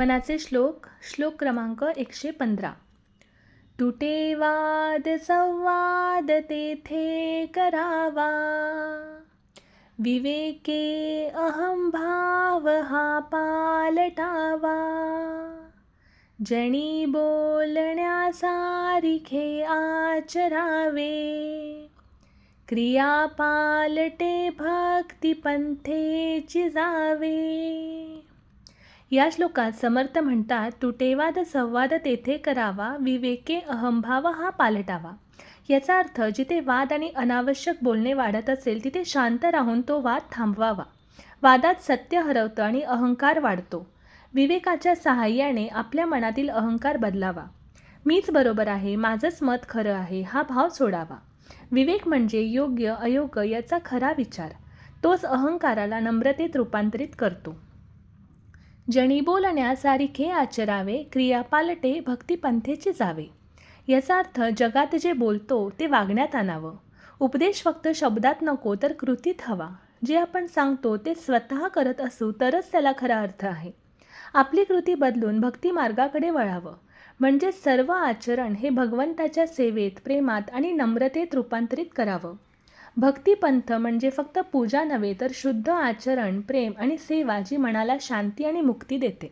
मनाचे श्लोक. श्लोक क्रमांक 115. तुटे वाद संवाद तेथे करावा, विवेके अहंभाव हा पालटावा. जणी बोलण्यासारिखे आचरावे, क्रिया पालटे भक्ती पंथेची जावे. या श्लोकात समर्थ म्हणतात, तुटेवाद संवाद तेथे करावा, विवेके अहंभाव हा पालटावा. याचा अर्थ जिथे वाद आणि अनावश्यक बोलणे वाढत असेल तिथे शांत राहून तो वाद थांबवावा. वादात सत्य हरवतं आणि अहंकार वाढतो. विवेकाच्या सहाय्याने आपल्या मनातील अहंकार बदलावा. मीच बरोबर आहे, माझंच मत खरं आहे हा भाव सोडावा. विवेक म्हणजे योग्य अयोग्य याचा खरा विचार. तोच अहंकाराला नम्रतेत रूपांतरित करतो. जणी बोलण्यासारिखे आचरावे, क्रिया पालटे भक्तिपंथेची जावे. याचा अर्थ जगात जे बोलतो ते वागण्यात आणावं. उपदेश फक्त शब्दात नको तर कृतीत हवा. जे आपण सांगतो ते स्वतः करत असू तरच त्याला खरा अर्थ आहे. आपली कृती बदलून भक्ती मार्गाकडे वळावं. म्हणजे सर्व आचरण हे भगवंताच्या सेवेत, प्रेमात आणि नम्रतेत रूपांतरित करावं. भक्तिपंथ म्हणजे फक्त पूजा नव्हे तर शुद्ध आचरण, प्रेम आणि सेवा जी मनाला शांती आणि मुक्ती देते.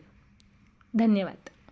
धन्यवाद.